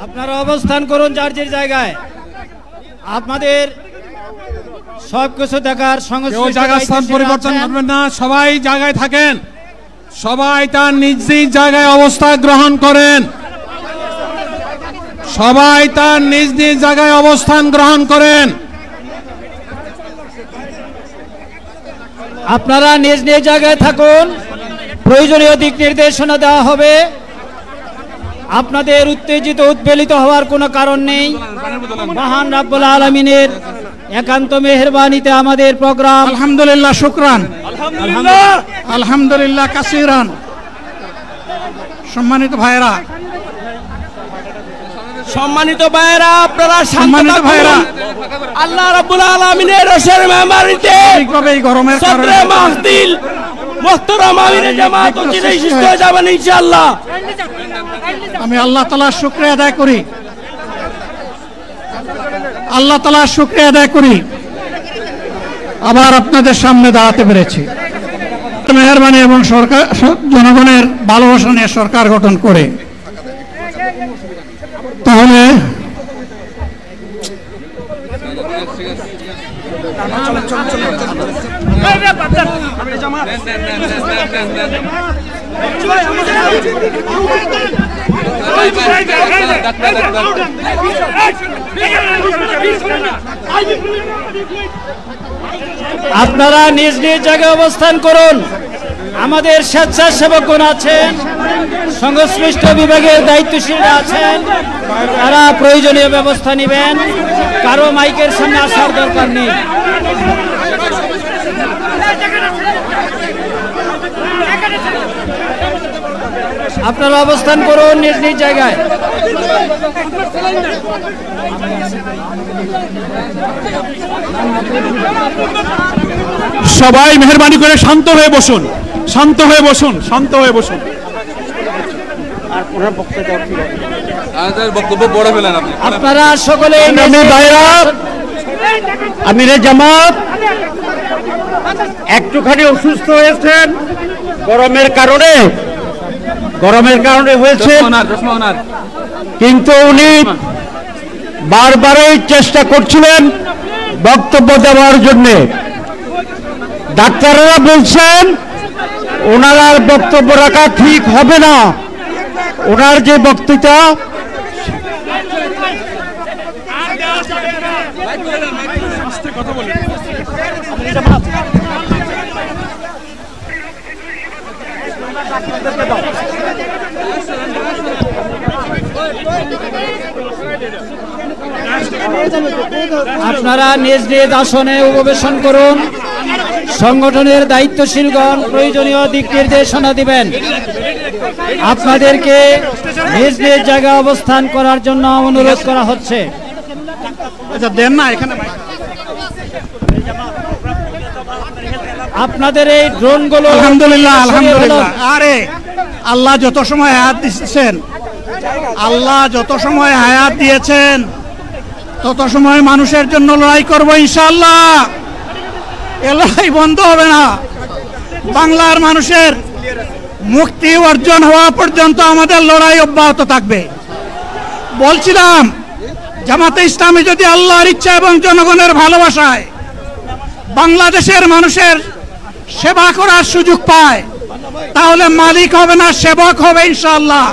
আপনারা অবস্থান করুন যার যার জায়গায়। আপনাদের সবকিছু দেখার সংস্কৃতি জায়গা স্থান পরিবর্তন করবেন না, সবাই জায়গায় থাকেন, সবাই তার নিজ নিজ জায়গায় অবস্থান গ্রহণ করেন, সবাই তার নিজ নিজ জায়গায় অবস্থান গ্রহণ করেন। আপনারা নিজ নিজ জায়গায় থাকুন, প্রয়োজনীয় দিক নির্দেশনা দেওয়া হবে। আপনাদের উত্তেজিত উদ্বেলিত হওয়ার কোনো কারণ নেই। মহান রাব্বুল আলামিনের একান্ত মেহেরবানিতে আমাদের প্রোগ্রাম আলহামদুলিল্লাহ, শুকরান, আলহামদুলিল্লাহ কাসিরান। সম্মানিত ভাইরা, আপনারা সম্মানিত ভাইরা, আল্লাহ রাব্বুল আলামিনের রসের মেহমানিতে এই গরমের কারণে মাহফিল মুহতারাম আমিরে জামাত অচিরেই সুস্থ হয়ে যাবেন ইনশাআল্লাহ। আমি আল্লাহ তাআলার শুকরিয়া আদায় করি, আল্লাহ তাআলার শুকরিয়া আদায় করি আবার আপনাদের সামনে দাঁড়াতে পেরেছি। মেহেরবানি এবং সরকার জনগণের ভালোবাসা নিয়ে সরকার গঠন করে, তাহলে আপনারা নিজ নিজ জায়গায় অবস্থান করুন। আমাদের স্বেচ্ছাসেবকগণ আছেন, সংশ্লিষ্ট বিভাগের দায়িত্বশীলরা আছেন, তারা প্রয়োজনীয় ব্যবস্থা নেবেন। কারো মাইকের সামনে আসার দরকার নেই। আপনারা অবস্থান করুন নিজ নিজ জায়গায়। সবাই মেহেরবানি করে শান্ত হয়ে বসুন, শান্ত হয়ে বসুন, শান্ত হয়ে বসুন। আপনারা সকলে আমিরে জামাত একটুখানি অসুস্থ হয়েছেন, গরমের কারণে হয়েছে, কিন্তু উনি বারবারই চেষ্টা করছিলেন বক্তব্য দেওয়ার জন্য। ডাক্তাররা বলছেন ওনার আর বক্তব্য রাখা ঠিক হবে না, ওনার যে বক্তৃতা আপনারা নিজ নিজ আসনে উপবেশন করুন। সংগঠনের দায়িত্বশীলগণ প্রয়োজনীয় দিক নির্দেশনা দিবেন। আপনাদেরকে নিজ নিজ জায়গায় অবস্থান করার জন্য অনুরোধ করা হচ্ছে। আপনাদের এই ড্রোনগুলো আলহামদুলিল্লাহ, আলহামদুলিল্লাহ। আরে আল্লাহ যত সময় হায়াত দিয়েছেন, আল্লাহ যত সময় হায়াত দিয়েছেন তত সময় মানুষের জন্য লড়াই করব ইনশাআল্লাহ। এ লড়াই বন্ধ হবে না। বাংলার মানুষের মুক্তি অর্জন হওয়া পর্যন্ত আমাদের লড়াই অব্যাহত থাকবে। বলছিলাম জামাতে ইসলামী যদি আল্লাহর ইচ্ছা এবং জনগণের ভালোবাসায় বাংলাদেশের মানুষের সেবা করার সুযোগ পায়, তাহলে মালিক হবে না, সেবক হবে ইনশাআল্লাহ।